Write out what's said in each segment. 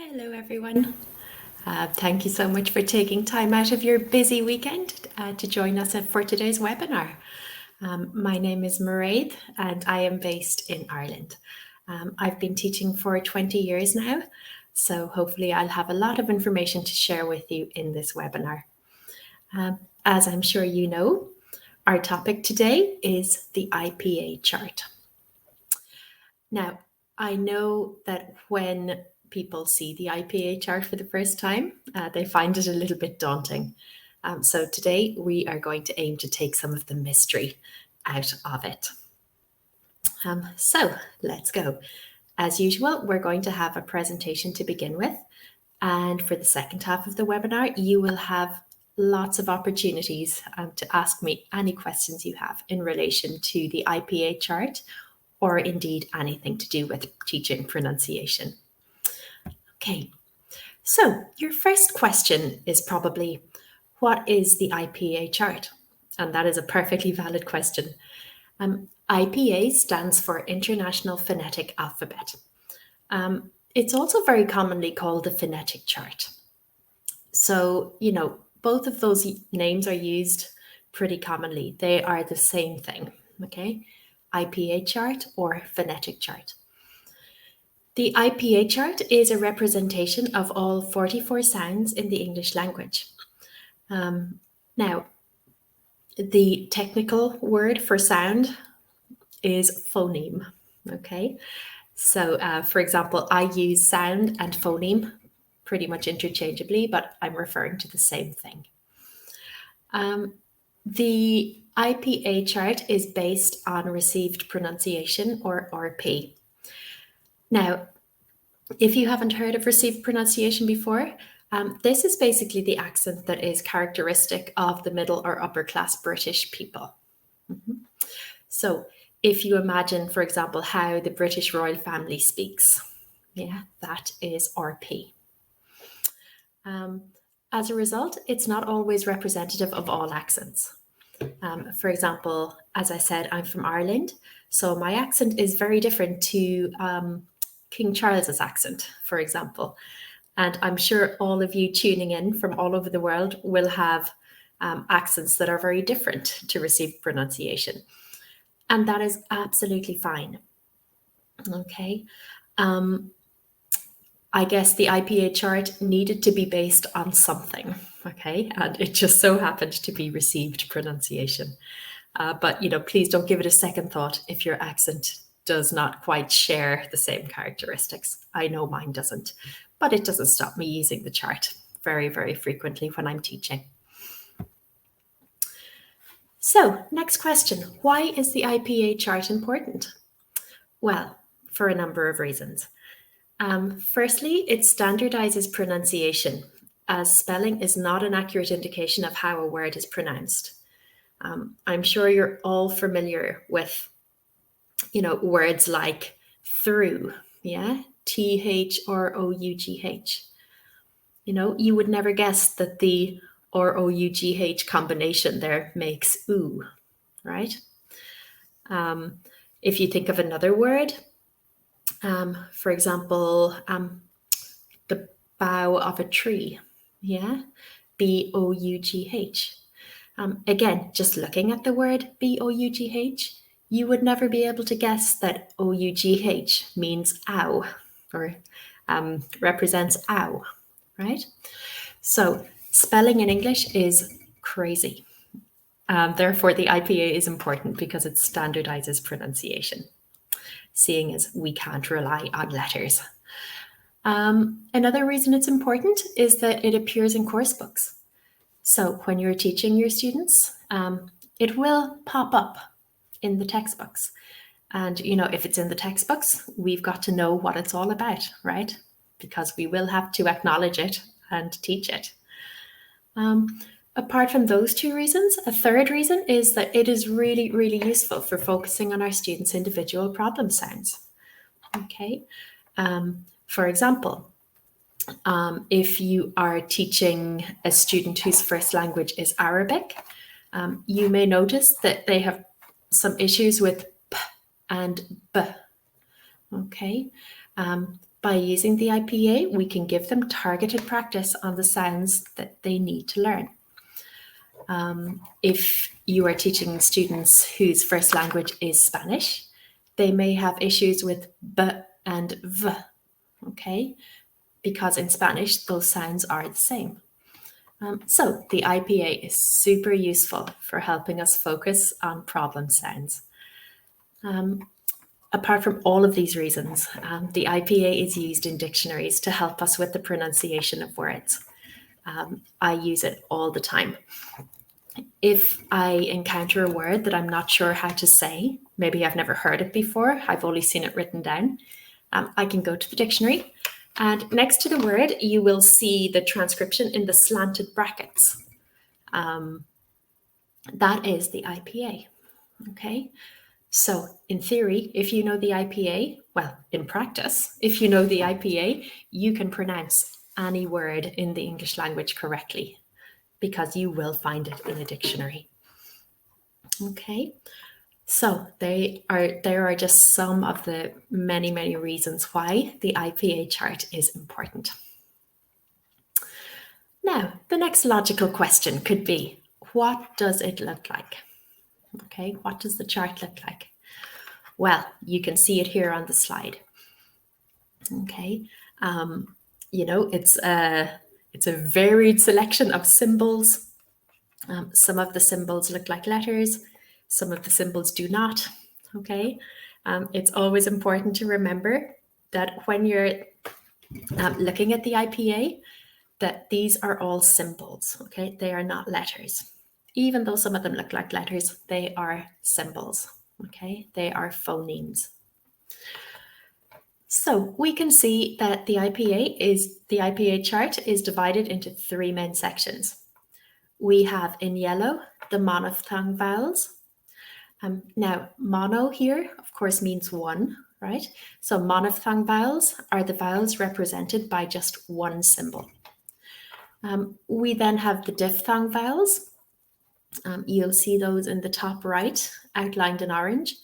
Hello everyone. Thank you so much for taking time out of your busy weekend to join us for today's webinar. My name is Mairead and I am based in Ireland. I've been teaching for 20 years now, so hopefully I'll have a lot of information to share with you in this webinar. As I'm sure you know, our topic today is the IPA chart. Now, I know that when people see the IPA chart for the first time, they find it a little bit daunting. So today we are going to aim to take some of the mystery out of it. So let's go. As usual, we're going to have a presentation to begin with. And for the second half of the webinar, you will have lots of opportunities to ask me any questions you have in relation to the IPA chart, or indeed anything to do with teaching pronunciation. Okay, so your first question is probably, what is the IPA chart? And that is a perfectly valid question. IPA stands for International Phonetic Alphabet. It's also very commonly called the phonetic chart. So, both of those names are used pretty commonly. They are the same thing, okay? IPA chart or phonetic chart. The IPA chart is a representation of all 44 sounds in the English language. Now, the technical word for sound is phoneme, okay? So, for example, I use sound and phoneme pretty much interchangeably, but I'm referring to the same thing. The IPA chart is based on received pronunciation, or RP. Now, if you haven't heard of received pronunciation before, this is basically the accent that is characteristic of the middle or upper class British people. So if you imagine, for example, how the British royal family speaks, that is RP. As a result, it's not always representative of all accents. For example, as I said, I'm from Ireland, so my accent is very different to King Charles's accent, for example. And I'm sure all of you tuning in from all over the world will have accents that are very different to received pronunciation. And that is absolutely fine. Okay. I guess the IPA chart needed to be based on something, okay? And it just so happened to be received pronunciation. But, please don't give it a second thought if your accent does not quite share the same characteristics. I know mine doesn't, but it doesn't stop me using the chart very, very frequently when I'm teaching. So, next question. Why is the IPA chart important? Well, for a number of reasons. Firstly, it standardizes pronunciation, as spelling is not an accurate indication of how a word is pronounced. I'm sure you're all familiar with, words like through, THROUGH. You would never guess that the ROUGH combination there makes ooh, right? If you think of another word, for example, the bough of a tree, BOUGH. Again, just looking at the word BOUGH, you would never be able to guess that OUGH means ow, or represents ow, right? So spelling in English is crazy. Therefore, the IPA is important because it standardizes pronunciation, seeing as we can't rely on letters. Another reason it's important is that it appears in course books. So when you're teaching your students, it will pop up in the textbooks. And, if it's in the textbooks, we've got to know what it's all about, right? Because we will have to acknowledge it and teach it. Apart from those two reasons, a third reason is that it is really, really useful for focusing on our students' individual problem sounds. Okay. For example, if you are teaching a student whose first language is Arabic, you may notice that they have some issues with p and b. Okay. By using the IPA, we can give them targeted practice on the sounds that they need to learn. If you are teaching students whose first language is Spanish, they may have issues with b and v, okay? Because in Spanish, those sounds are the same. So the IPA is super useful for helping us focus on problem sounds. Apart from all of these reasons, the IPA is used in dictionaries to help us with the pronunciation of words. I use it all the time. If I encounter a word that I'm not sure how to say, maybe I've never heard it before, I've only seen it written down, I can go to the dictionary, and next to the word, you will see the transcription in the slanted brackets. That is the IPA, okay? So in theory, if you know the IPA, well, in practice, if you know the IPA, you can pronounce any word in the English language correctly because you will find it in a dictionary. Okay, so there are just some of the many, many reasons why the IPA chart is important. Now, the next logical question could be, what does it look like? Okay, what does the chart look like? Well, you can see it here on the slide. Okay, you know, it's a varied selection of symbols. Some of the symbols look like letters, some of the symbols do not. Okay, it's always important to remember that when you're looking at the IPA, that these are all symbols. Okay, they are not letters. Even though some of them look like letters, they are symbols. Okay, they are phonemes. So we can see that the IPA chart is divided into three main sections. We have in yellow the monophthong vowels. Now, mono here, of course, means one, right? So monophthong vowels are the vowels represented by just one symbol. We then have the diphthong vowels. You'll see those in the top right, outlined in orange.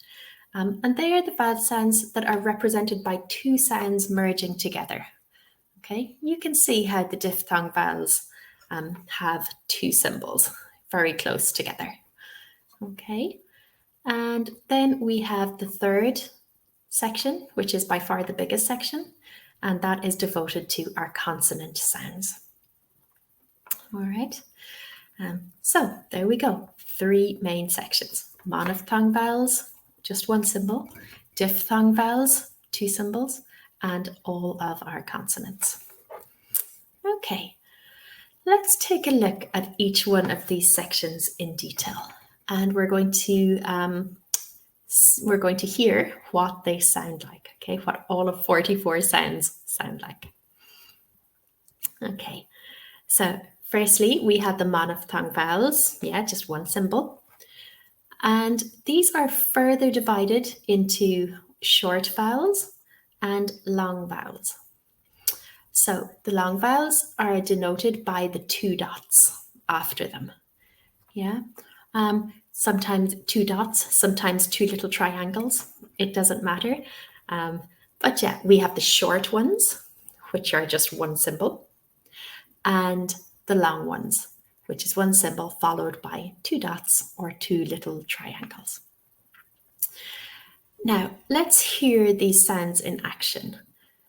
And they are the vowel sounds that are represented by two sounds merging together. Okay, you can see how the diphthong vowels have two symbols very close together. Okay, and then we have the third section, which is by far the biggest section, and that is devoted to our consonant sounds. All right, so there we go, three main sections: monophthong vowels, just one symbol, diphthong vowels, two symbols, and all of our consonants. Okay, let's take a look at each one of these sections in detail, and we're going to hear what they sound like, okay, what all of 44 sounds sound like. Okay, so firstly, we have the monophthong vowels, just one symbol. And these are further divided into short vowels and long vowels. So the long vowels are denoted by the two dots after them. Sometimes two dots, sometimes two little triangles. It doesn't matter. But we have the short ones, which are just one symbol, and the long ones, which is one symbol followed by two dots or two little triangles. Now, let's hear these sounds in action.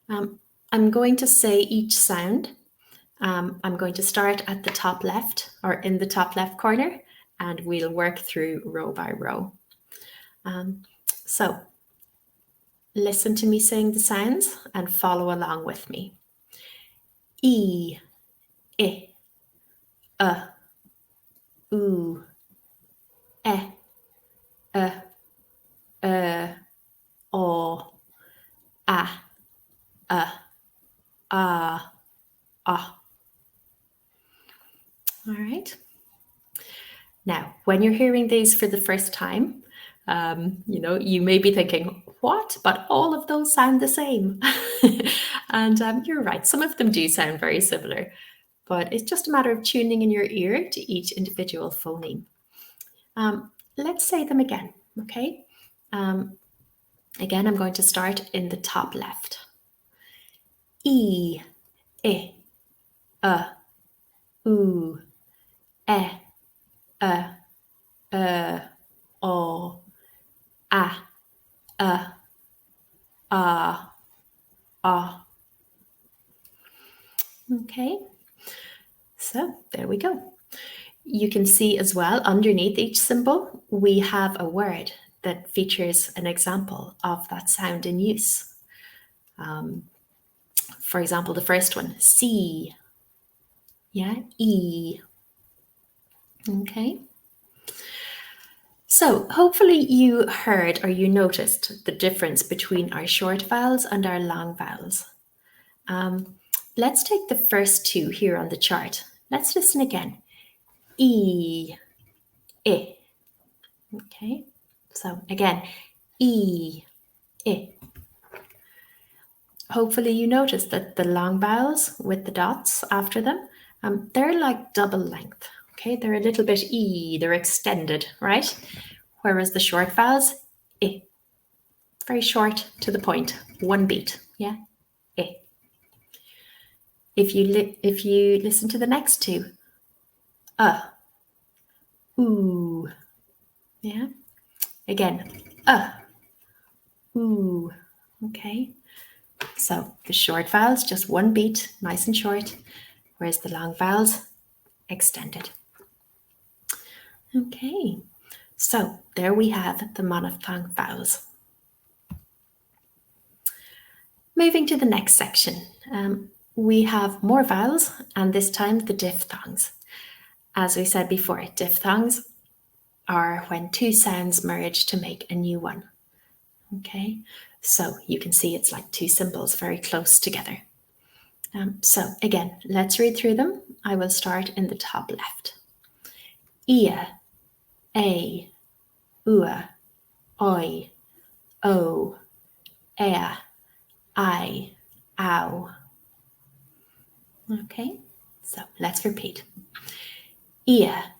I'm going to say each sound. I'm going to start at the top left or in the top left corner, and we'll work through row by row. So listen to me saying the sounds and follow along with me. E, I, U, E, O, A, Ah. All right. Now, when you're hearing these for the first time, you may be thinking, what? But all of those sound the same. And you're right. Some of them do sound very similar, but it's just a matter of tuning in your ear to each individual phoneme. Let's say them again, okay? Again, I'm going to start in the top left. E, I, U, E, O, A. Okay, so there we go. You can see as well underneath each symbol, we have a word that features an example of that sound in use. For example, the first one, C, yeah, E. Okay. So hopefully you heard or you noticed the difference between our short vowels and our long vowels. Let's take the first two here on the chart. Let's listen again. E, I. Okay, so again, E, I. Hopefully you noticed that the long vowels with the dots after them, they're like double length. Okay, they're a little bit E, they're extended, right? Whereas the short vowels, I. Very short to the point, one beat, yeah, I. If you listen to the next two, ooh, yeah, again, ooh, okay. So the short vowels, just one beat, nice and short, whereas the long vowels, extended. Okay, so there we have the monophthong vowels. Moving to the next section, we have more vowels, and this time the diphthongs. As we said before, diphthongs are when two sounds merge to make a new one. Okay, so you can see it's like two symbols very close together. So again, let's read through them. I will start in the top left. Ia, a, ua, oi, o, ea, I, ow. Okay, so let's repeat. Ia,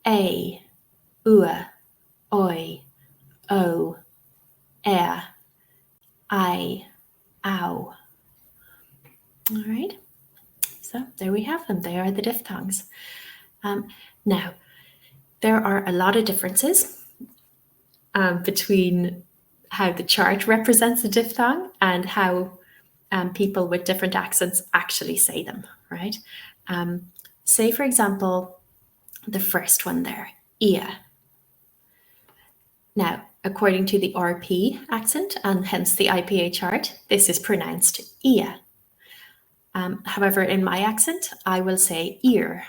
a, ua, oi, o, ea, I, ow. All right, so there we have them. They are the diphthongs. Now, there are a lot of differences between how the chart represents the diphthong and how people with different accents actually say them, right? Say, for example, the first one there, ia. Now, according to the RP accent and hence the IPA chart, this is pronounced ia. However, in my accent, I will say ear.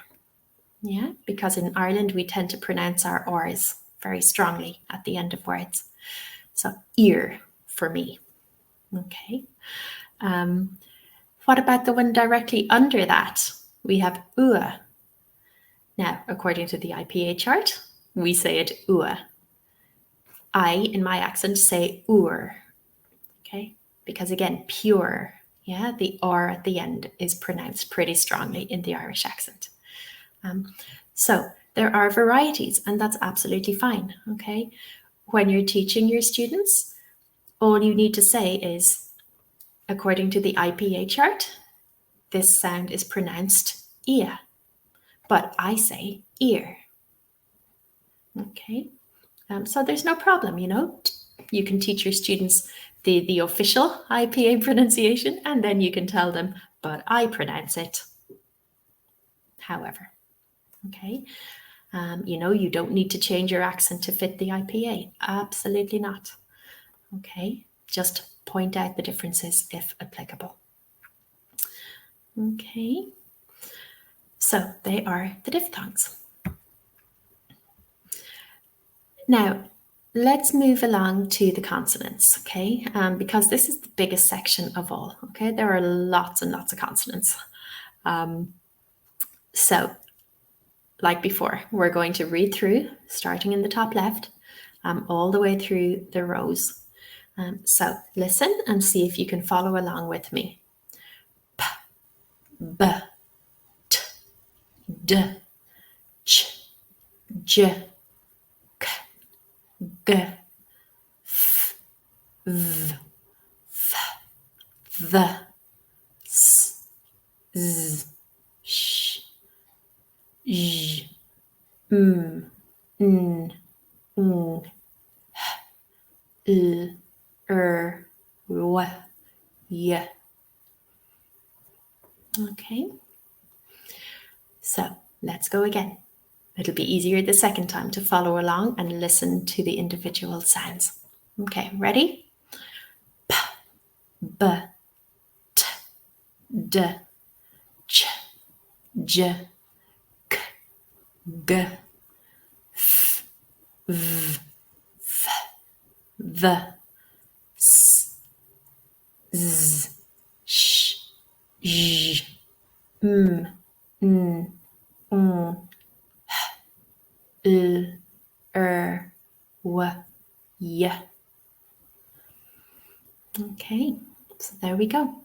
Yeah, because in Ireland we tend to pronounce our R's very strongly at the end of words. So ear for me. Okay. What about the one directly under that? We have ua. Now, according to the IPA chart, we say it ua. I, in my accent, say ur. Okay, because again, pure. Yeah, the R at the end is pronounced pretty strongly in the Irish accent. So there are varieties, and that's absolutely fine. Okay, when you're teaching your students, all you need to say is, according to the IPA chart, this sound is pronounced ia, but I say ear. Okay, so there's no problem, you know. You can teach your students the official IPA pronunciation, and then you can tell them, but I pronounce it however. Okay, you know, you don't need to change your accent to fit the IPA. Absolutely not. Okay, just point out the differences if applicable. Okay, so they are the diphthongs. Now, let's move along to the consonants, okay? Because this is the biggest section of all, okay? There are lots and lots of consonants. So, like before, we're going to read through, starting in the top left, all the way through the rows. So, listen and see if you can follow along with me. P, B, T, D, Ch, J, K, G, F, V, F, The, z, sh, j, n, n, l, w, y. Okay, so let's go again. It'll be easier the second time to follow along and listen to the individual sounds. Okay, ready? P, b, t, d, ch, j, k, g, f, v, f, v, s, z, sh, j, m, n, l, w, y. Okay, so there we go.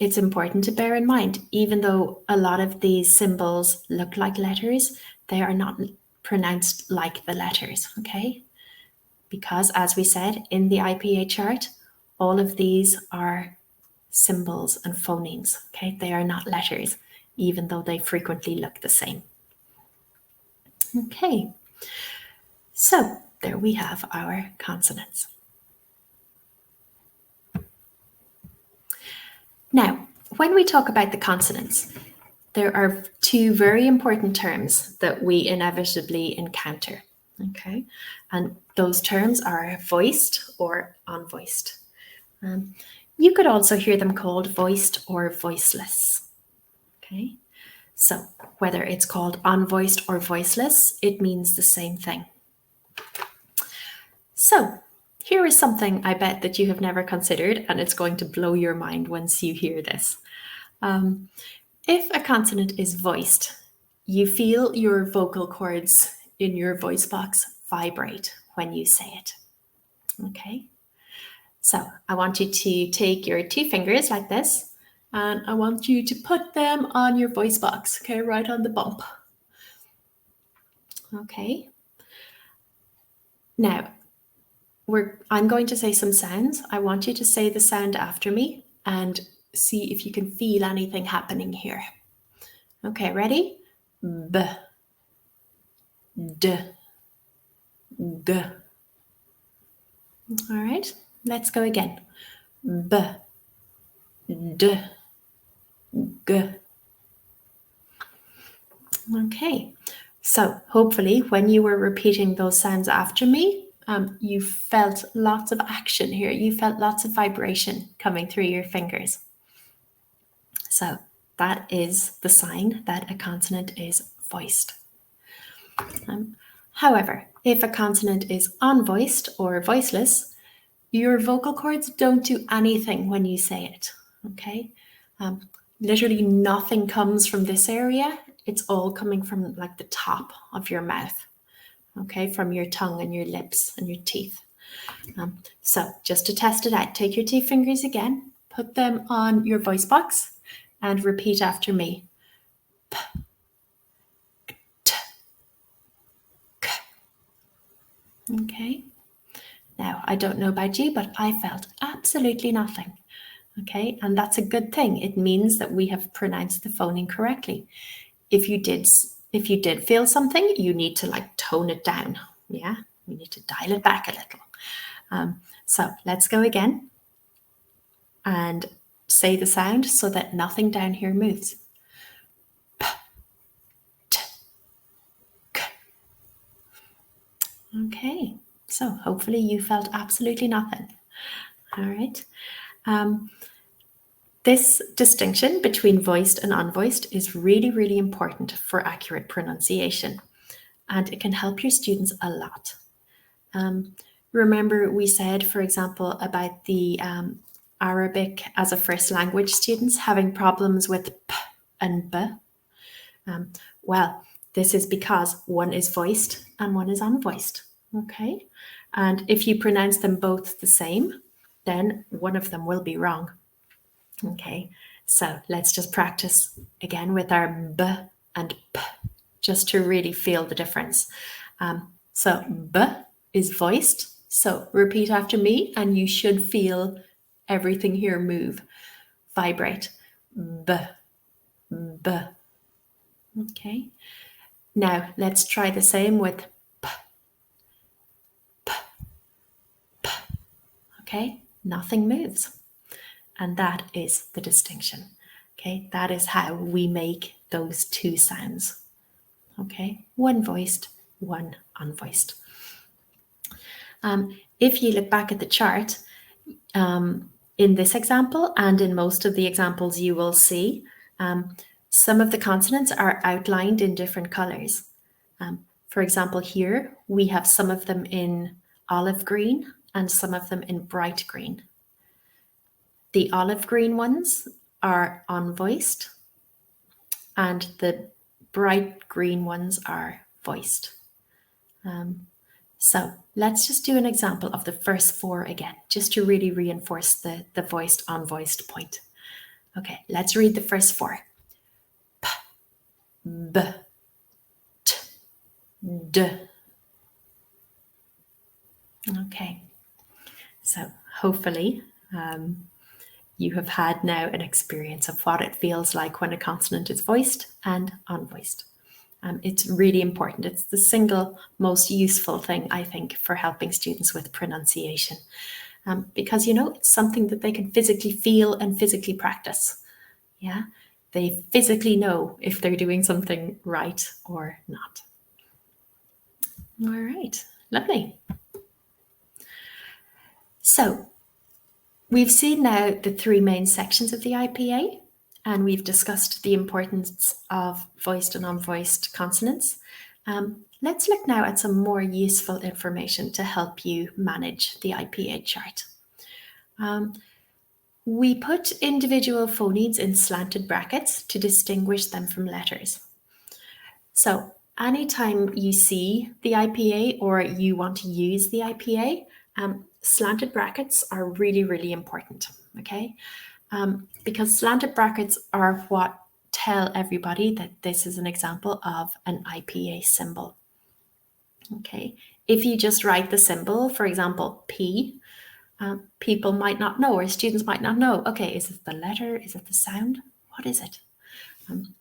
It's important to bear in mind, even though a lot of these symbols look like letters, they are not pronounced like the letters, okay? Because as we said in the IPA chart, all of these are symbols and phonemes, okay? They are not letters, even though they frequently look the same. Okay, so there we have our consonants. Now, when we talk about the consonants, there are two very important terms that we inevitably encounter, okay? And those terms are voiced or unvoiced. You could also hear them called voiced or voiceless, okay? So whether it's called unvoiced or voiceless, it means the same thing. So here is something I bet that you have never considered, and it's going to blow your mind once you hear this. If a consonant is voiced, you feel your vocal cords in your voice box vibrate when you say it. Okay? So I want you to take your two fingers like this, and I want you to put them on your voice box, okay, right on the bump. Okay. Now, I'm going to say some sounds. I want you to say the sound after me and see if you can feel anything happening here. Okay, ready? B, D, G. All right, let's go again. B, D, G. Okay, so hopefully when you were repeating those sounds after me, you felt lots of action here. You felt lots of vibration coming through your fingers. So that is the sign that a consonant is voiced. However, if a consonant is unvoiced or voiceless, your vocal cords don't do anything when you say it, okay? Literally nothing comes from this area. It's all coming from like the top of your mouth, okay? From your tongue and your lips and your teeth. So just to test it out, take your two fingers again, put them on your voice box and repeat after me. P, t, k. Okay. Now, I don't know about you, but I felt absolutely nothing. Okay, and that's a good thing. It means that we have pronounced the phoneme correctly. If you did feel something, you need to like tone it down. Yeah, you need to dial it back a little. So let's go again and say the sound so that nothing down here moves. P, t, k. Okay, so hopefully you felt absolutely nothing. All right. This distinction between voiced and unvoiced is really, really important for accurate pronunciation, and it can help your students a lot. Remember we said, for example, about the Arabic as a first language students having problems with p and b? Well, this is because one is voiced and one is unvoiced, okay? And if you pronounce them both the same, then one of them will be wrong. Okay, so let's just practice again with our b and p, just to really feel the difference. So b is voiced, so repeat after me and you should feel everything here move, vibrate. b, b. Okay. Now let's try the same with p, p, p. Okay, nothing moves. And that is the distinction. Okay, that is how we make those two sounds. Okay, one voiced, one unvoiced. If you look back at the chart, in this example and in most of the examples you will see, some of the consonants are outlined in different colors. For example, here we have some of them in olive green and some of them in bright green. The olive green ones are unvoiced and the bright green ones are voiced. So let's just do an example of the first four again, just to really reinforce the voiced, unvoiced point. Okay, let's read the first four. P, b, t, d. Okay, so hopefully you have had now an experience of what it feels like when a consonant is voiced and unvoiced. It's really important. It's the single most useful thing, I think, for helping students with pronunciation. Because, you know, it's something that they can physically feel and physically practice. Yeah, they physically know if they're doing something right or not. All right, lovely. So we've seen now the three main sections of the IPA, and we've discussed the importance of voiced and unvoiced consonants. Let's look now at some more useful information to help you manage the IPA chart. We put individual phonemes in slanted brackets to distinguish them from letters. So anytime you see the IPA or you want to use the IPA, slanted brackets are really, really important, okay? Because slanted brackets are what tell everybody that this is an example of an IPA symbol. Okay, if you just write the symbol, for example, P, people might not know, or students might not know, okay, is it the letter? Is it the sound? What is it?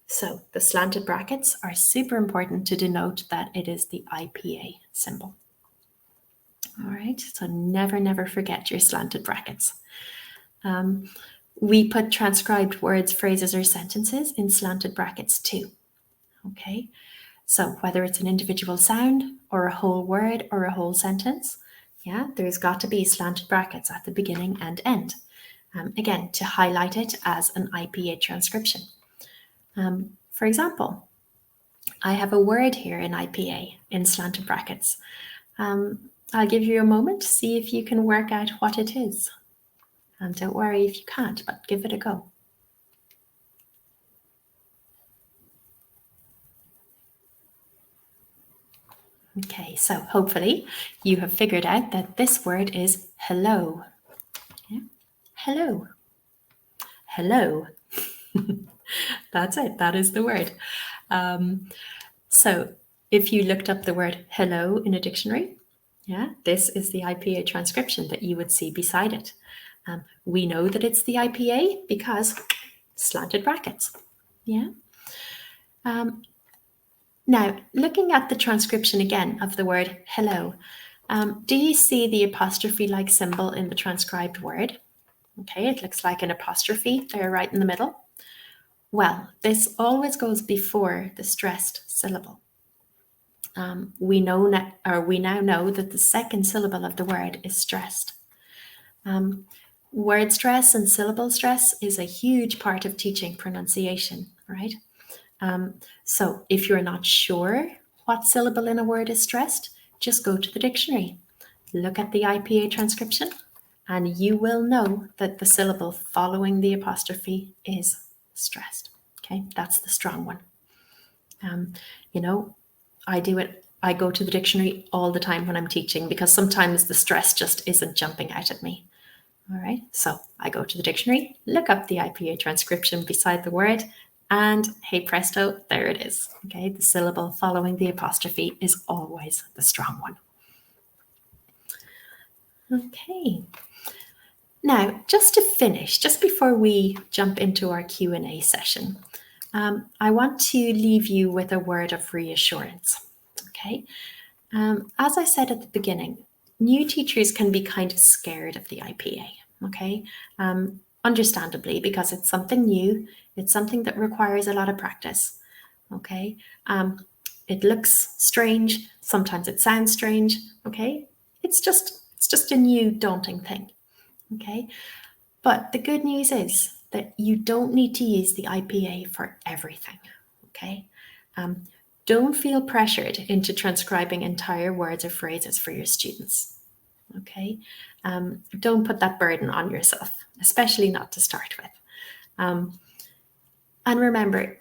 So the slanted brackets are super important to denote that it is the IPA symbol. All right, so never forget your slanted brackets. We put transcribed words, phrases, or sentences in slanted brackets too. Okay, so whether it's an individual sound or a whole word or a whole sentence, yeah, there's got to be slanted brackets at the beginning and end. Again, to highlight it as an IPA transcription. For example, I have a word here in IPA in slanted brackets. I'll give you a moment to see if you can work out what it is. And don't worry if you can't, but give it a go. Okay, so hopefully you have figured out that this word is hello. Yeah? Hello. Hello. That's it. That is the word. So if you looked up the word hello in a dictionary, yeah, this is the IPA transcription that you would see beside it. We know that it's the IPA because slanted brackets. Yeah. Now, looking at the transcription again of the word hello, do you see the apostrophe-like symbol in the transcribed word? Okay, it looks like an apostrophe there right in the middle. Well, this always goes before the stressed syllable. We now know that the second syllable of the word is stressed. Word stress and syllable stress is a huge part of teaching pronunciation, right? So if you're not sure what syllable in a word is stressed, just go to the dictionary, look at the IPA transcription, and you will know that the syllable following the apostrophe is stressed. Okay, that's the strong one. You know, I do it. I go to the dictionary all the time when I'm teaching because sometimes the stress just isn't jumping out at me. All right, so I go to the dictionary, look up the IPA transcription beside the word, and hey presto, there it is. Okay, the syllable following the apostrophe is always the strong one. Okay, Now, just to finish, just before we jump into our Q&A session, I want to leave you with a word of reassurance, okay? As I said at the beginning, new teachers can be kind of scared of the IPA, okay? Understandably, because it's something new, it's something that requires a lot of practice, okay? It looks strange, sometimes it sounds strange, okay? It's just a new daunting thing, okay? But the good news is that you don't need to use the IPA for everything, okay? Don't feel pressured into transcribing entire words or phrases for your students, okay? Don't put that burden on yourself, especially not to start with. And remember,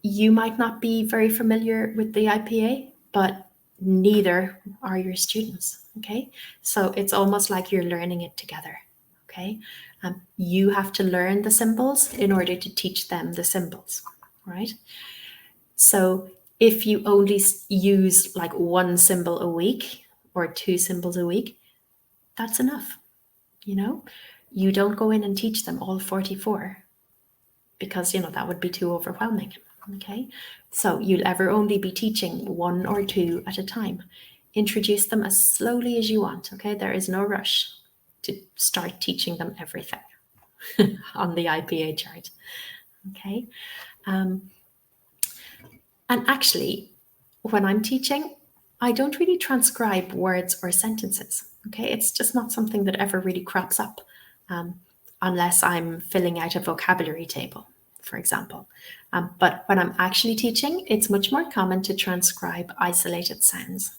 you might not be very familiar with the IPA, but neither are your students, okay? So it's almost like you're learning it together, okay? You have to learn the symbols in order to teach them the symbols, right? So if you only use like one symbol a week or two symbols a week, that's enough, you know? You don't go in and teach them all 44 because, you know, that would be too overwhelming, okay? So you'll ever only be teaching one or two at a time. Introduce them as slowly as you want, okay? There is no rush to start teaching them everything on the IPA chart, okay? And actually, when I'm teaching, I don't really transcribe words or sentences, okay? It's just not something that ever really crops up unless I'm filling out a vocabulary table, for example. But when I'm actually teaching, it's much more common to transcribe isolated sounds.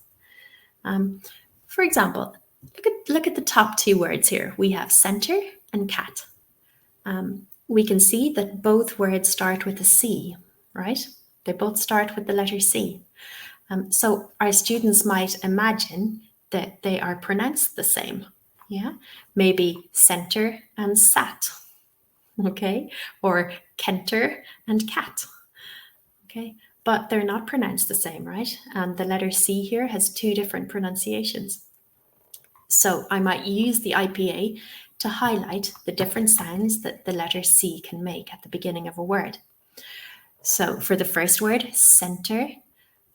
For example, look at the top two words here. We have center and cat. We can see that both words start with a C, right? They both start with the letter C. So our students might imagine that they are pronounced the same. Yeah, maybe center and sat, okay, or kenter and cat, okay, but they're not pronounced the same, right? The letter C here has two different pronunciations. So I might use the IPA to highlight the different sounds that the letter C can make at the beginning of a word. So for the first word, center,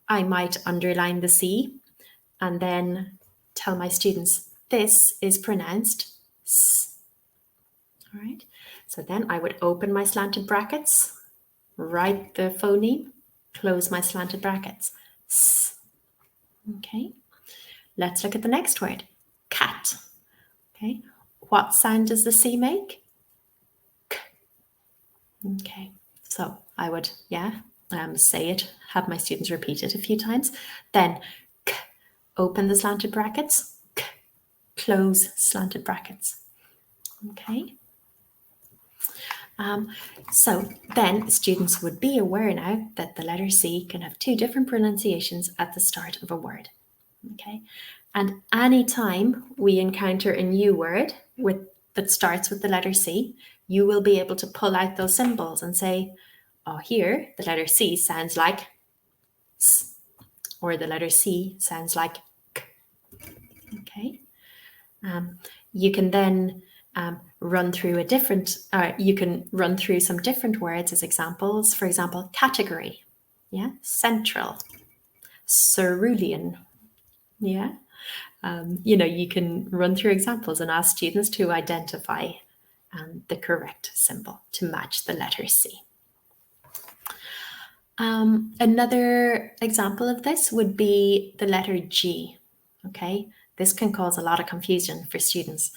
I might underline the C and then tell my students this is pronounced S. All right. So then I would open my slanted brackets, write the phoneme, close my slanted brackets. S. Okay. Let's look at the next word, cat. Okay. What sound does the C make? K. Okay. So I would, say it, have my students repeat it a few times. Then K, open the slanted brackets, K, close slanted brackets. Okay. So then students would be aware now that the letter C can have two different pronunciations at the start of a word. Okay. And anytime we encounter a new word that starts with the letter C, you will be able to pull out those symbols and say, oh, here the letter C sounds like S, or the letter C sounds like K. Okay. You can then run through some different words as examples. For example, category, yeah, central, cerulean, yeah. You can run through examples and ask students to identify the correct symbol to match the letter C. Another example of this would be the letter G, okay? This can cause a lot of confusion for students.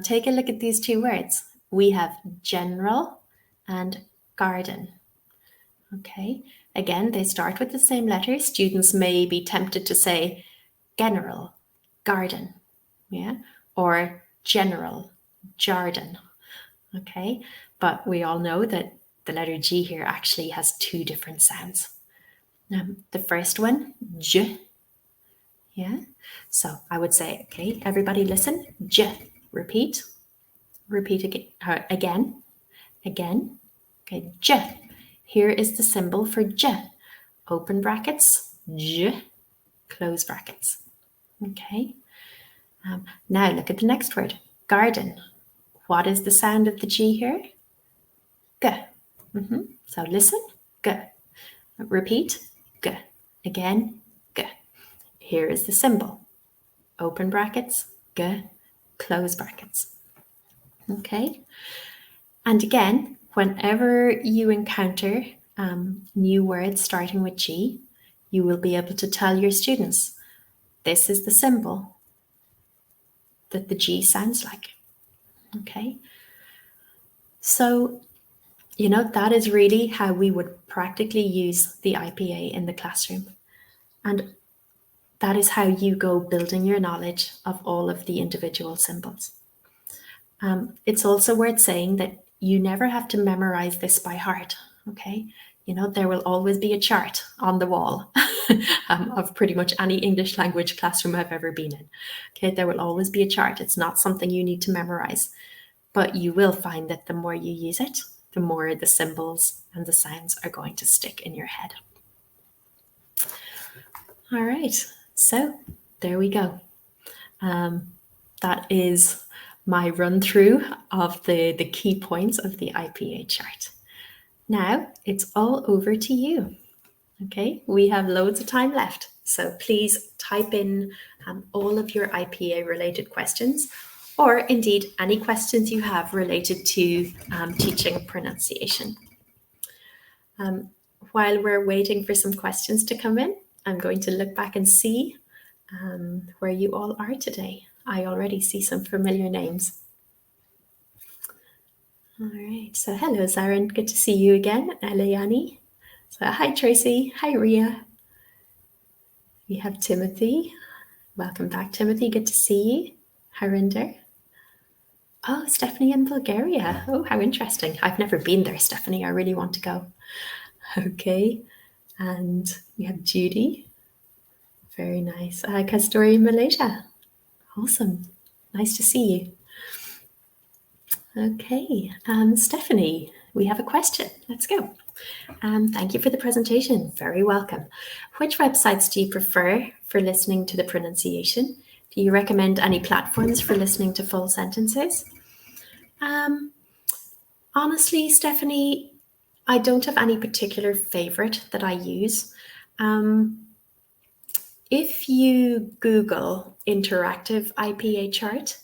Take a look at these two words. We have general and garden, okay? Again, they start with the same letter. Students may be tempted to say general, garden, yeah, or general, jarden, okay? But we all know that the letter G here actually has two different sounds. The first one, J, yeah? So I would say, okay, everybody listen, J, repeat again, okay, J. Here is the symbol for J. Open brackets, J, close brackets, okay? Now look at the next word, garden. What is the sound of the G here? G. So listen, G. Repeat, G. Again, G. Here is the symbol. Open brackets, G, close brackets. Okay. And again, whenever you encounter new words starting with G, you will be able to tell your students, this is the symbol that the G sounds like. Okay. So, that is really how we would practically use the IPA in the classroom. And that is how you go building your knowledge of all of the individual symbols. It's also worth saying that you never have to memorize this by heart, okay? There will always be a chart on the wall of pretty much any English language classroom I've ever been in. Okay, there will always be a chart. It's not something you need to memorize, but you will find that the more you use it, the more the symbols and the sounds are going to stick in your head. All right, so there we go. That is my run through of the key points of the IPA chart. Now it's all over to you. Okay, we have loads of time left, so please type in all of your IPA related questions, or indeed any questions you have related to teaching pronunciation. While we're waiting for some questions to come in, I'm going to look back and see where you all are today. I already see some familiar names. All right, so hello, Zarin. Good to see you again. Eliani. So hi, Tracy. Hi, Ria. We have Timothy. Welcome back, Timothy. Good to see you. Harinder. Oh, Stephanie in Bulgaria. Oh, how interesting. I've never been there, Stephanie. I really want to go. Okay. And we have Judy. Very nice. Kasturi in Malaysia. Awesome. Nice to see you. Okay, Stephanie, we have a question. Let's go. Thank you for the presentation. Very welcome. Which websites do you prefer for listening to the pronunciation? Do you recommend any platforms for listening to full sentences? Honestly, Stephanie, I don't have any particular favorite that I use. If you Google interactive IPA chart,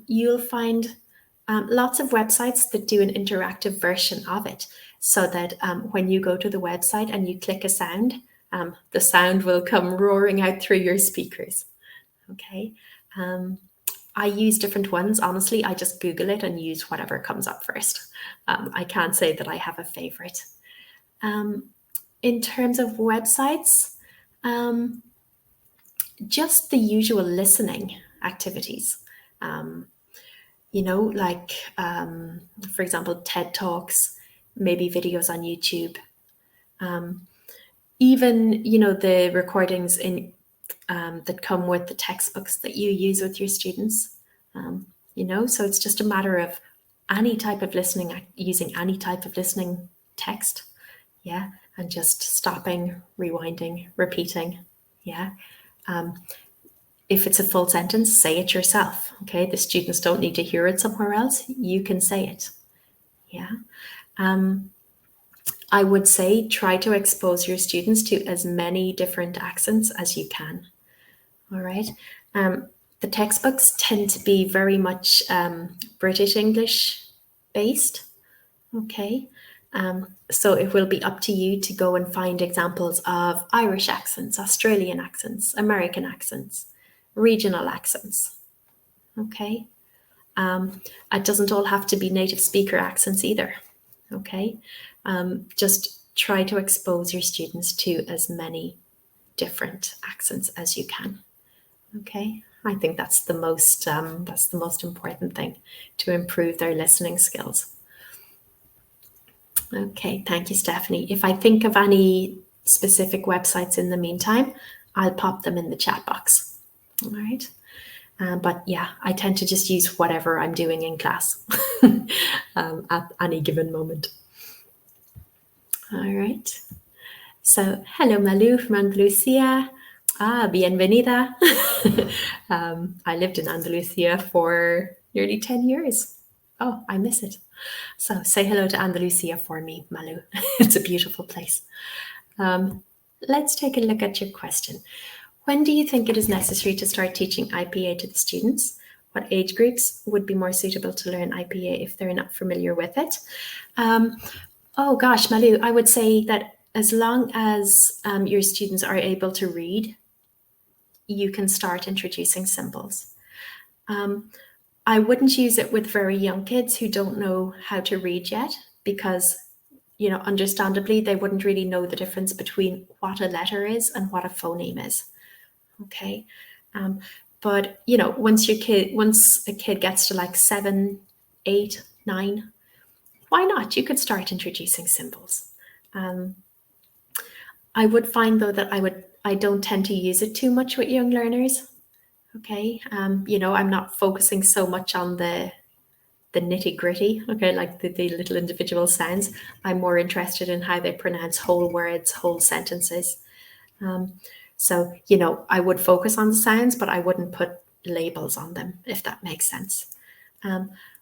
you'll find lots of websites that do an interactive version of it, so that when you go to the website and you click a sound, the sound will come roaring out through your speakers. Okay. I use different ones. Honestly, I just Google it and use whatever comes up first. I can't say that I have a favorite. In terms of websites, just the usual listening activities. Like, for example, TED Talks, maybe videos on YouTube. Even, the recordings that come with the textbooks that you use with your students. So it's just a matter of any type of listening, using any type of listening text. Yeah. And just stopping, rewinding, repeating. Yeah. If it's a full sentence, say it yourself. Okay, the students don't need to hear it somewhere else. You can say it. Yeah. I would say try to expose your students to as many different accents as you can. All right. The textbooks tend to be very much British English based. Okay. So it will be up to you to go and find examples of Irish accents, Australian accents, American accents, regional accents. Okay. It doesn't all have to be native speaker accents either. Okay. Just try to expose your students to as many different accents as you can. Okay. I think that's the most important thing to improve their listening skills. Okay, thank you, Stephanie. If I think of any specific websites in the meantime, I'll pop them in the chat box. All right. But yeah, I tend to just use whatever I'm doing in class at any given moment. All right. So, hello, Malu from Andalusia. Bienvenida. I lived in Andalusia for nearly 10 years. Oh, I miss it. So say hello to Andalusia for me, Malu. It's a beautiful place. Let's take a look at your question. When do you think it is necessary to start teaching IPA to the students? What age groups would be more suitable to learn IPA if they're not familiar with it? Oh gosh, Malu, I would say that as long as your students are able to read, you can start introducing symbols. I wouldn't use it with very young kids who don't know how to read yet, because, you know, understandably, they wouldn't really know the difference between what a letter is and what a phoneme is. Okay. But, you know, once a kid gets to like 7, 8, 9, why not? You could start introducing symbols. I would find though that I don't tend to use it too much with young learners. Okay. You know, I'm not focusing so much on the nitty gritty, okay, like the little individual sounds. I'm more interested in how they pronounce whole words, whole sentences. So, you know, I would focus on the sounds, but I wouldn't put labels on them, if that makes sense.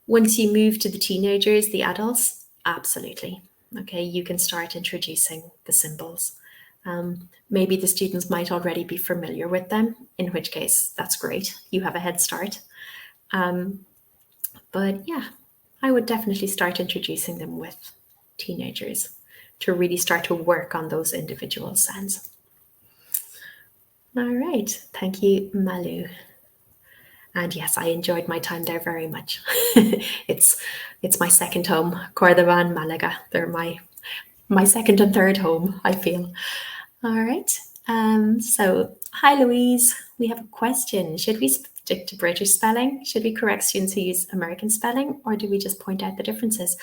Once you move to the teenagers, the adults, absolutely. Okay, you can start introducing the symbols. Maybe the students might already be familiar with them, in which case that's great. You have a head start. But yeah, I would definitely start introducing them with teenagers to really start to work on those individual sounds. All right, thank you, Malu. And yes, I enjoyed my time there very much. it's my second home. Cordoba and Malaga, they're my second and third home, I feel. All right. So hi, Louise. We have a question. Should we stick to British spelling? Should we correct students who use American spelling, or do we just point out the differences?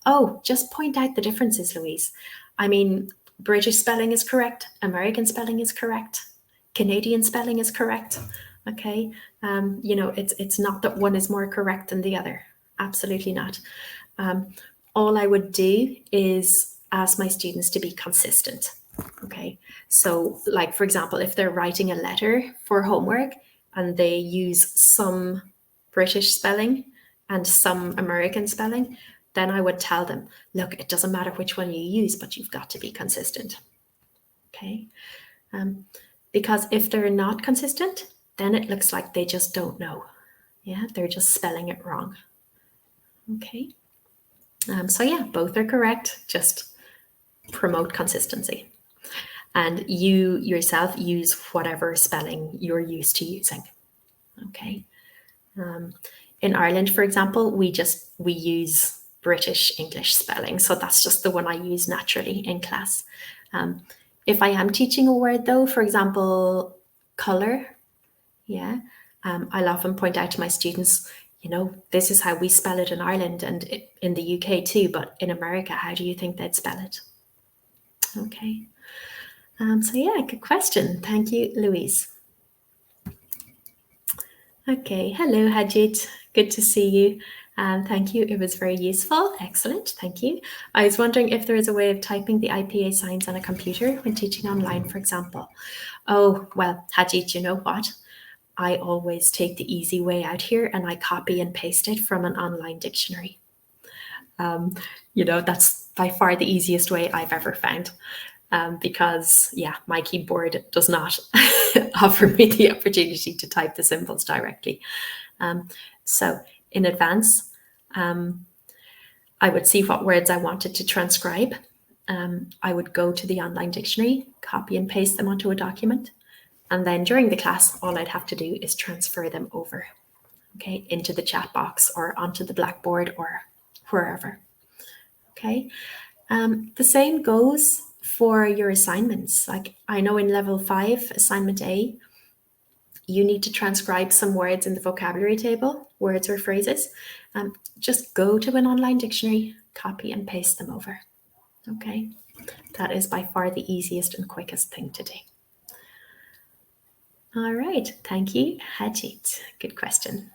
Oh, just point out the differences, Louise. I mean, British spelling is correct. American spelling is correct. Canadian spelling is correct. Okay. You know, it's not that one is more correct than the other. Absolutely not. All I would do is ask my students to be consistent. Okay, so like, for example, if they're writing a letter for homework and they use some British spelling and some American spelling, then I would tell them, look, it doesn't matter which one you use, but you've got to be consistent. Okay, because if they're not consistent, then it looks like they just don't know. Yeah, they're just spelling it wrong. Okay, so yeah, both are correct. Just promote consistency. And you yourself use whatever spelling you're used to using. Okay. In Ireland, for example, we use British English spelling. So that's just the one I use naturally in class. If I am teaching a word though, for example, color, yeah, I'll often point out to my students, you know, this is how we spell it in Ireland and in the UK too, but in America, how do you think they'd spell it? Okay. So yeah, good question. Thank you, Louise. Okay, hello, Hajit. Good to see you. Thank you. It was very useful. Excellent. Thank you. I was wondering if there is a way of typing the IPA signs on a computer when teaching online, for example. Oh, well, Hajit, you know what? I always take the easy way out here and I copy and paste it from an online dictionary. You know, that's by far the easiest way I've ever found. Because, yeah, my keyboard does not offer me the opportunity to type the symbols directly. So in advance, I would see what words I wanted to transcribe. I would go to the online dictionary, copy and paste them onto a document. And then during the class, all I'd have to do is transfer them over, okay, into the chat box or onto the Blackboard or wherever. Okay. The same goes for your assignments. Like I know in level 5, assignment A, you need to transcribe some words in the vocabulary table, words or phrases. Just go to an online dictionary, copy and paste them over. Okay, that is by far the easiest and quickest thing to do. All right, thank you, Hajit. Good question.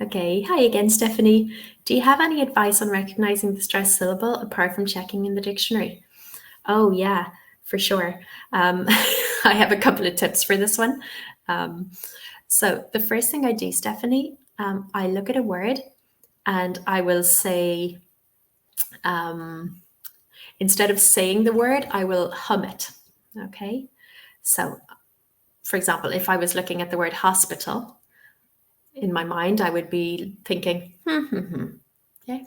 Okay, hi again, Stephanie. Do you have any advice on recognizing the stressed syllable apart from checking in the dictionary? Oh yeah, for sure. I have a couple of tips for this one. So the first thing I do, Stephanie, I look at a word and I will say, instead of saying the word, I will hum it. Okay. So, for example, if I was looking at the word hospital, in my mind, I would be thinking, okay.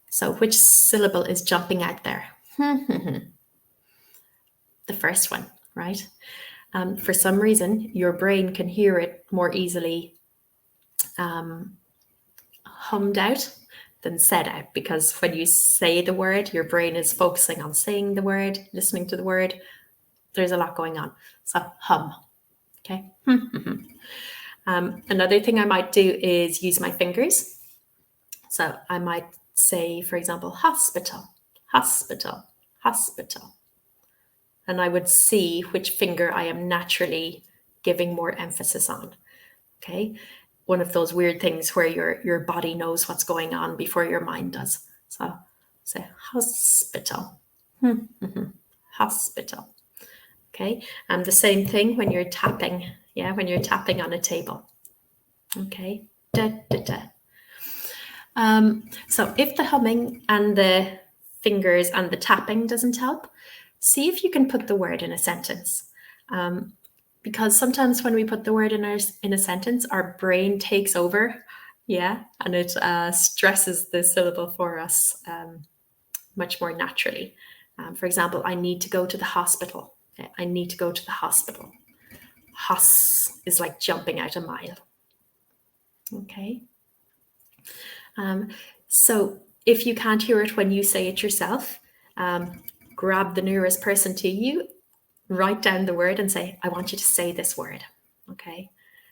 So, which syllable is jumping out there? The first one, right? For some reason, your brain can hear it more easily hummed out than said out, because when you say the word, your brain is focusing on saying the word, listening to the word. There's a lot going on. So hum. Okay. Another thing I might do is use my fingers. So I might say, for example, hospital, hospital, hospital. And I would see which finger I am naturally giving more emphasis on. Okay. One of those weird things where your body knows what's going on before your mind does. So say hospital, hospital. Okay. And the same thing when you're tapping. Yeah, when you're tapping on a table. Okay. Da, da, da. So if the humming and the fingers and the tapping doesn't help, see if you can put the word in a sentence. Because sometimes when we put the word in a sentence, our brain takes over, yeah, and it stresses the syllable for us much more naturally. For example, I need to go to the hospital. Okay? I need to go to the hospital. Hos is like jumping out a mile. Okay. So if you can't hear it when you say it yourself, grab the nearest person to you, write down the word and say, I want you to say this word. Okay.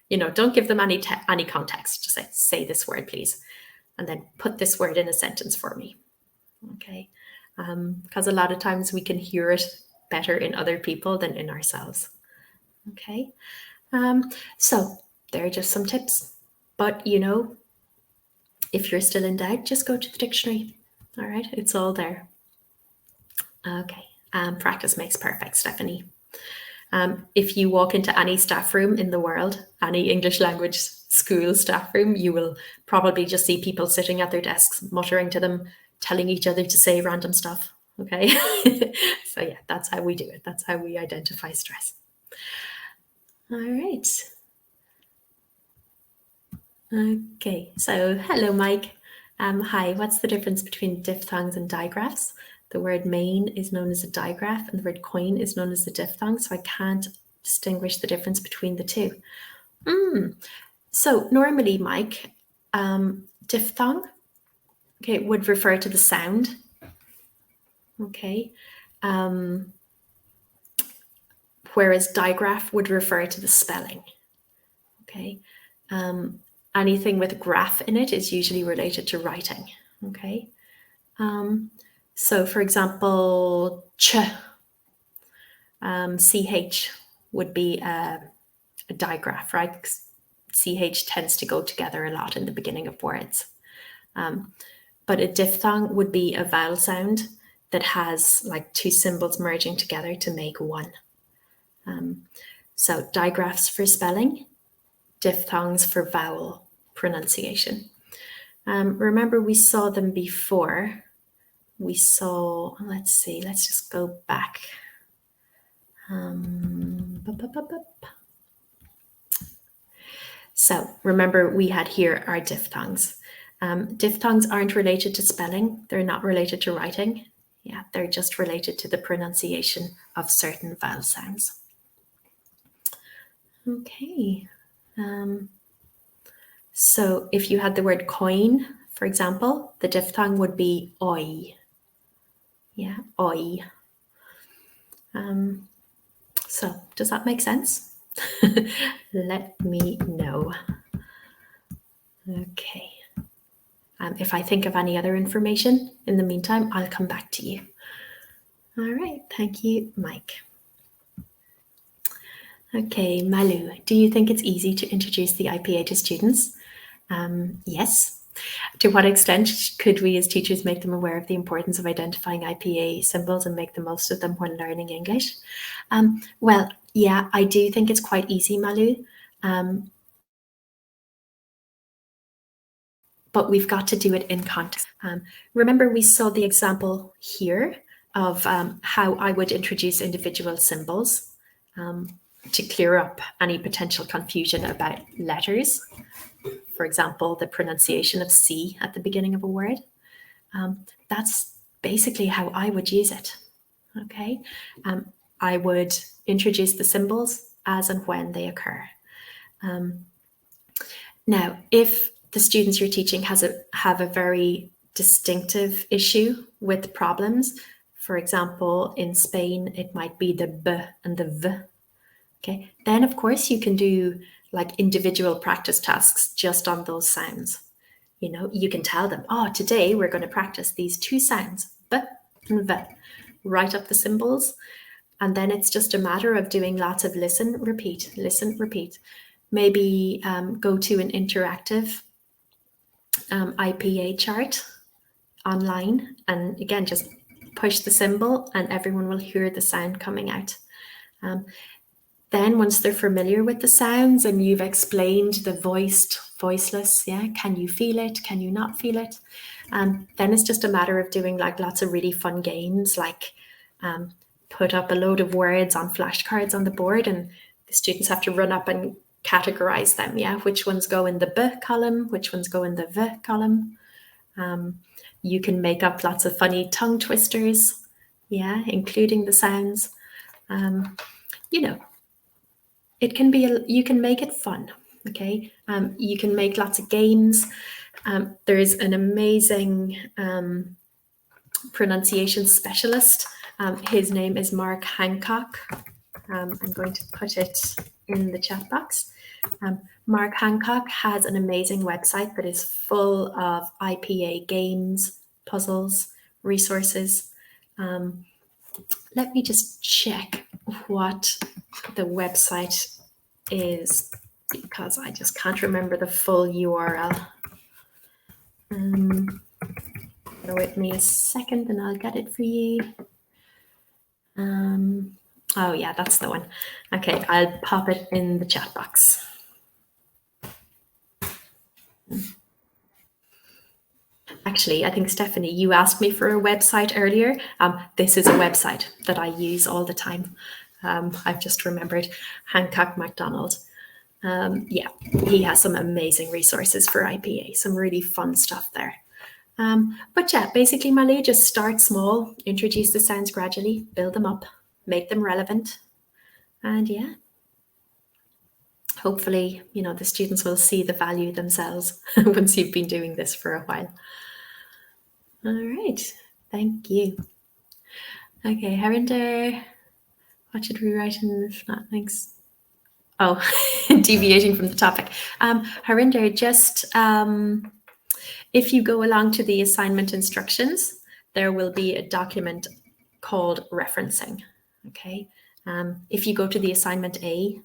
You know, don't give them any context. Just say this word, please. And then put this word in a sentence for me. Okay. Because a lot of times we can hear it better in other people than in ourselves. Okay. So there are just some tips. But, you know, if you're still in doubt, just go to the dictionary. All right. It's all there. Okay. Practice makes perfect, Stephanie. If you walk into any staff room in the world, any English language school staff room, you will probably just see people sitting at their desks, muttering to them, telling each other to say random stuff. Okay. So yeah, that's how we do it. That's how we identify stress. All right. Okay. So hello, Mike. Hi, what's the difference between diphthongs and digraphs? The word main is known as a digraph and the word coin is known as a diphthong, so I can't distinguish the difference between the two. So normally, Mike, diphthong, okay, would refer to the sound. Okay. Whereas digraph would refer to the spelling. Okay. Anything with graph in it is usually related to writing. Okay. So for example, ch, ch would be a digraph, right? Ch tends to go together a lot in the beginning of words. But a diphthong would be a vowel sound that has like two symbols merging together to make one. So digraphs for spelling, diphthongs for vowel pronunciation. Remember we saw them before. We saw, let's see, let's just go back. So remember we had here our diphthongs. Diphthongs aren't related to spelling. They're not related to writing. Yeah, they're just related to the pronunciation of certain vowel sounds. Okay. So if you had the word coin, for example, the diphthong would be oi. Yeah, oi. So does that make sense? Let me know. Okay. If I think of any other information in the meantime, I'll come back to you. All right. Thank you, Mike. Okay, Malu, do you think it's easy to introduce the IPA to students? Yes. To what extent could we as teachers make them aware of the importance of identifying IPA symbols and make the most of them when learning English? Well, yeah, I do think it's quite easy, Malu. but we've got to do it in context. Remember, we saw the example here of how I would introduce individual symbols to clear up any potential confusion about letters. For example, the pronunciation of C at the beginning of a word. That's basically how I would use it. Okay, I would introduce the symbols as and when they occur. Now, if the students you're teaching have a very distinctive issue with problems, for example, in Spain, it might be the B and the V. Okay, then of course you can do like individual practice tasks just on those sounds. You know, you can tell them, oh, today we're going to practice these two sounds, B and V. Write up the symbols, and then it's just a matter of doing lots of listen, repeat, listen, repeat. Maybe go to an interactive IPA chart online, and again, just push the symbol and everyone will hear the sound coming out. Then once they're familiar with the sounds and you've explained the voiced, voiceless, yeah, can you feel it? Can you not feel it? Then it's just a matter of doing like lots of really fun games, like put up a load of words on flashcards on the board, and the students have to run up and categorize them. Yeah, which ones go in the B column, which ones go in the V column. You can make up lots of funny tongue twisters, yeah, including the sounds. You know, it can be, you can make it fun, okay? You can make lots of games. There's an amazing pronunciation specialist. His name is Mark Hancock. I'm going to put it in the chat box. Mark Hancock has an amazing website that is full of IPA games, puzzles, resources. Let me just check what the website is, because I just can't remember the full URL. Bear with me a second and I'll get it for you. Oh yeah, that's the one. Okay, I'll pop it in the chat box. Actually, I think, Stephanie, you asked me for a website earlier. This is a website that I use all the time. I've just remembered, Hancock MacDonald. Yeah, he has some amazing resources for IPA, some really fun stuff there. But yeah, basically, Malay, just start small, introduce the sounds gradually, build them up, make them relevant. And yeah, hopefully, you know, the students will see the value themselves once you've been doing this for a while. All right, thank you. Okay, Harinder, what should we write in the flat? Thanks. Oh, deviating from the topic. Harinder, just if you go along to the assignment instructions, there will be a document called referencing. Okay, if you go to the assignment A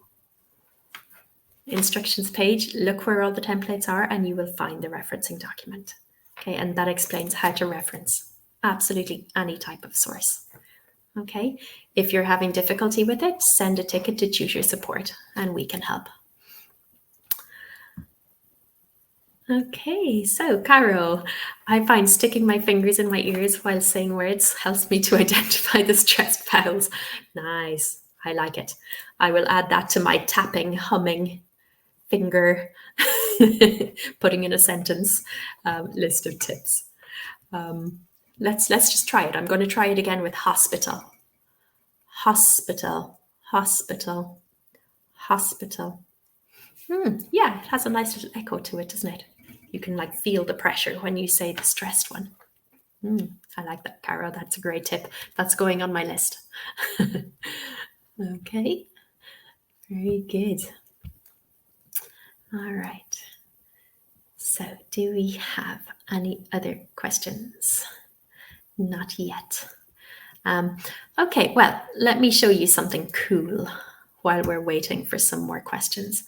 instructions page, look where all the templates are and you will find the referencing document. Okay, and that explains how to reference absolutely any type of source. Okay, if you're having difficulty with it, send a ticket to tutor support and we can help. Okay, so Caro, I find sticking my fingers in my ears while saying words helps me to identify the stressed vowels. Nice, I like it. I will add that to my tapping, humming, finger, putting in a sentence list of tips. Let's just try it. I'm going to try it again with hospital. Hospital, hospital, hospital. Yeah, it has a nice little echo to it, doesn't it? You can like feel the pressure when you say the stressed one. I like that, Caro. That's a great tip. That's going on my list. Okay, very good. All right. So do we have any other questions? Not yet. Okay, well, let me show you something cool while we're waiting for some more questions.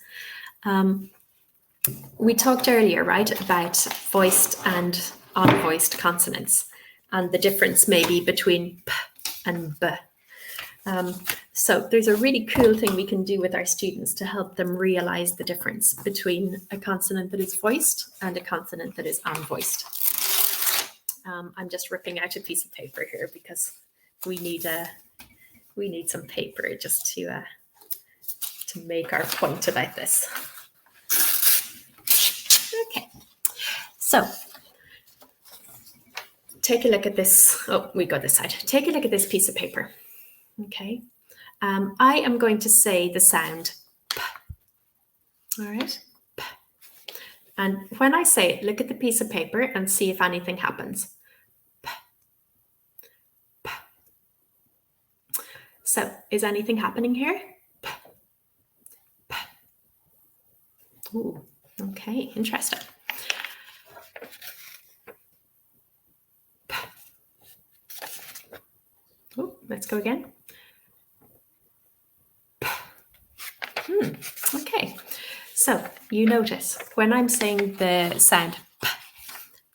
We talked earlier, right, about voiced and unvoiced consonants and the difference maybe between P and B. So there's a really cool thing we can do with our students to help them realize the difference between a consonant that is voiced and a consonant that is unvoiced. I'm just ripping out a piece of paper here because we need some paper just to make our point about this. Okay, so take a look at this. Oh, we got this side. Take a look at this piece of paper. Okay, I am going to say the sound P. All right, P. And when I say it, look at the piece of paper and see if anything happens. P. P. So, is anything happening here? P. P. Ooh, okay, interesting. P. Oh, let's go again. Okay, so you notice when I'm saying the sound P,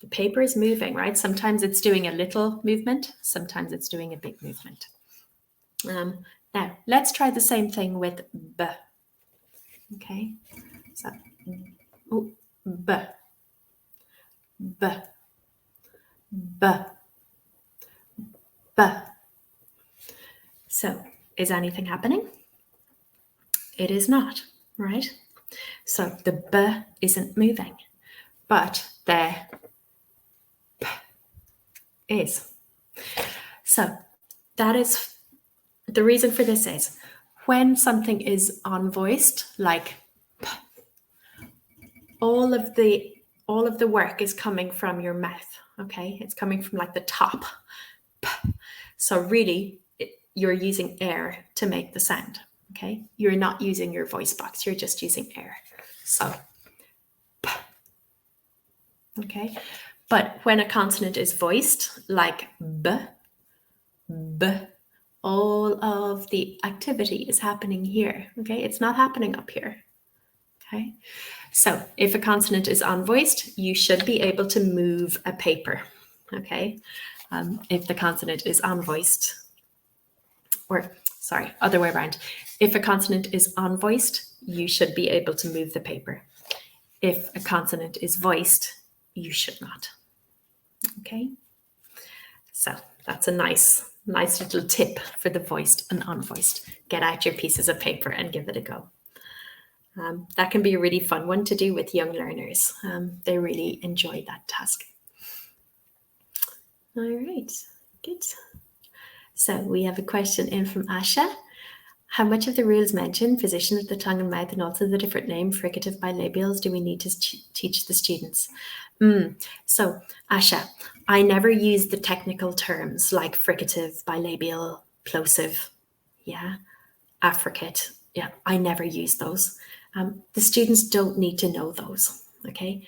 the paper is moving, right? Sometimes it's doing a little movement, sometimes it's doing a big movement. Now, let's try the same thing with B. Okay, so B, B, B, B. So, is anything happening? It is not, right? So the B isn't moving, but the P is. So that is, the reason for this is when something is unvoiced, like P, all of the work is coming from your mouth, okay? It's coming from like the top. P. So really, you're using air to make the sound. Okay, you're not using your voice box, you're just using air. So, P. Okay, but when a consonant is voiced, like B, B, all of the activity is happening here. Okay, it's not happening up here. Okay, so if a consonant is unvoiced, you should be able to move a paper. Okay, if the consonant is unvoiced, or sorry, other way around. If a consonant is unvoiced, you should be able to move the paper. If a consonant is voiced, you should not. Okay? So that's a nice little tip for the voiced and unvoiced. Get out your pieces of paper and give it a go. That can be a really fun one to do with young learners. They really enjoy that task. All right, good. So we have a question in from Asha. How much of the rules mentioned, position of the tongue and mouth, and also the different name, fricative, bilabials, do we need to teach the students? So, Asha, I never use the technical terms like fricative, bilabial, plosive, yeah, affricate. Yeah, I never use those. The students don't need to know those, okay?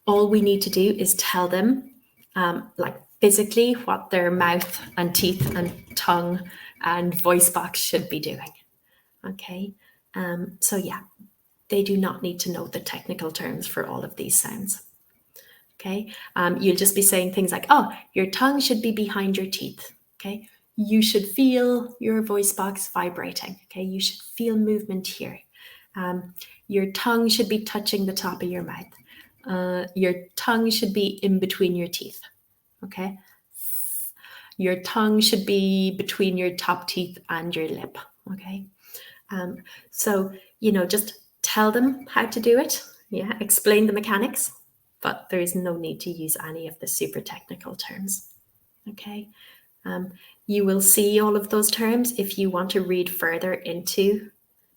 All we need to do is tell them, like physically, what their mouth and teeth and tongue and voice box should be doing. Okay, so yeah, they do not need to know the technical terms for all of these sounds. Okay, you'll just be saying things like, oh, your tongue should be behind your teeth. Okay, you should feel your voice box vibrating. Okay, you should feel movement here. Your tongue should be touching the top of your mouth. Your tongue should be in between your teeth. Okay, your tongue should be between your top teeth and your lip. Okay, so just tell them how to do it. Yeah, explain the mechanics, but there is no need to use any of the super technical terms. Okay, you will see all of those terms if you want to read further into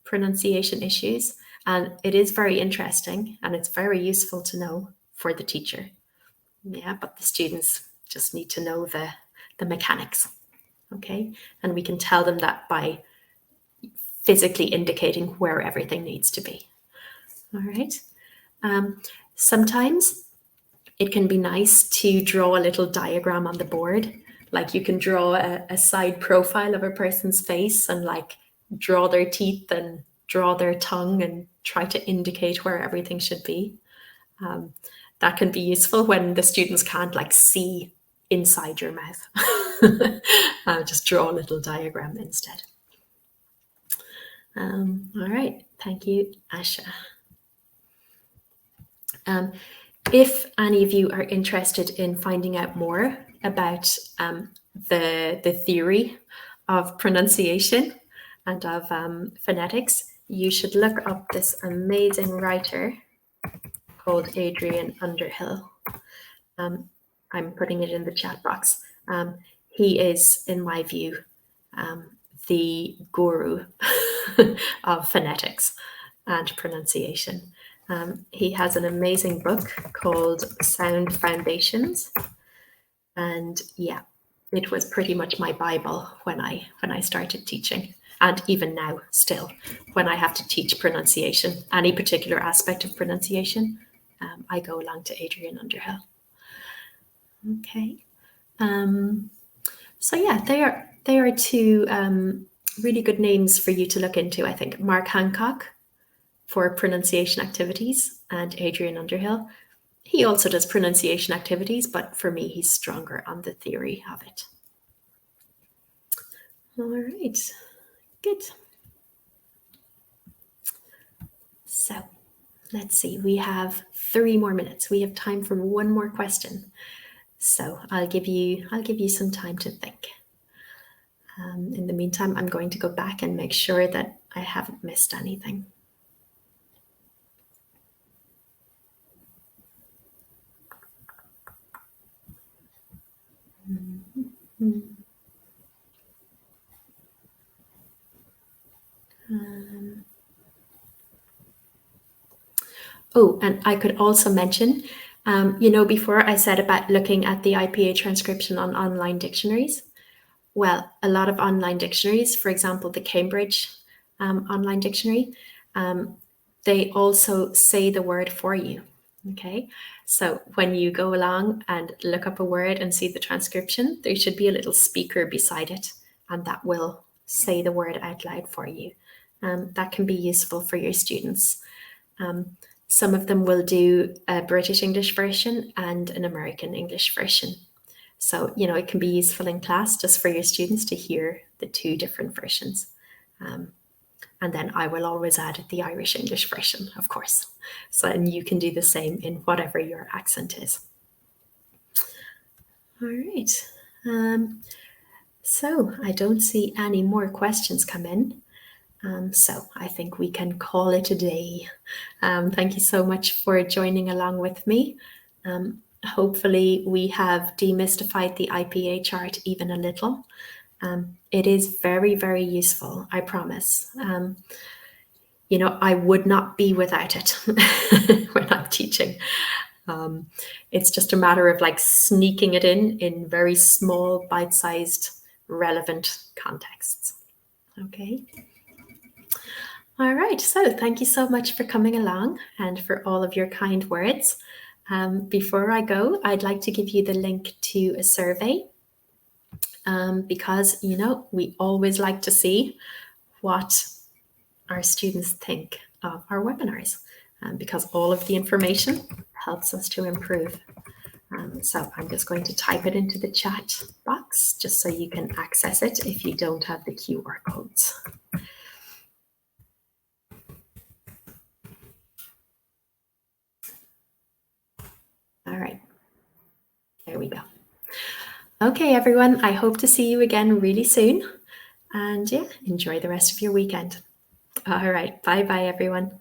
pronunciation issues, and it is very interesting and it's very useful to know for the teacher. Yeah, but the students just need to know the mechanics. Okay, and we can tell them that by physically indicating where everything needs to be. All right. Sometimes it can be nice to draw a little diagram on the board. Like you can draw a side profile of a person's face and like draw their teeth and draw their tongue and try to indicate where everything should be. That can be useful when the students can't like see inside your mouth. Just draw a little diagram instead. All right, thank you, Asha. If any of you are interested in finding out more about the theory of pronunciation and of phonetics, you should look up this amazing writer called Adrian Underhill. I'm putting it in the chat box. He is, in my view, the guru of phonetics and pronunciation. He has an amazing book called Sound Foundations. And yeah, it was pretty much my Bible when I started teaching. And even now, still, when I have to teach pronunciation, any particular aspect of pronunciation, I go along to Adrian Underhill. Okay. So yeah, they are two really good names for you to look into, I think. Mark Hancock for pronunciation activities and Adrian Underhill. He also does pronunciation activities, but for me, he's stronger on the theory of it. All right, good. So let's see, we have 3 more minutes. We have time for one more question. So I'll give you some time to think. In the meantime, I'm going to go back and make sure that I haven't missed anything. Oh, and I could also mention, before I said about looking at the IPA transcription on online dictionaries. Well, a lot of online dictionaries, for example, the Cambridge online dictionary, they also say the word for you. Okay, so when you go along and look up a word and see the transcription, there should be a little speaker beside it, and that will say the word out loud for you. That can be useful for your students. Some of them will do a British English version and an American English version. So, it can be useful in class just for your students to hear the 2 different versions. And then I will always add the Irish English version, of course. So, and you can do the same in whatever your accent is. All right. So I don't see any more questions come in. So I think we can call it a day. Thank you so much for joining along with me. Hopefully we have demystified the IPA chart even a little. It is very, very useful, I promise. I would not be without it when I'm teaching. It's just a matter of sneaking it in very small, bite-sized, relevant contexts. Okay. All right, so thank you so much for coming along and for all of your kind words. Before I go, I'd like to give you the link to a survey because, we always like to see what our students think of our webinars because all of the information helps us to improve. So I'm just going to type it into the chat box just so you can access it if you don't have the QR codes. All right, there we go. Okay, everyone, I hope to see you again really soon. And yeah, enjoy the rest of your weekend. All right, bye-bye, everyone.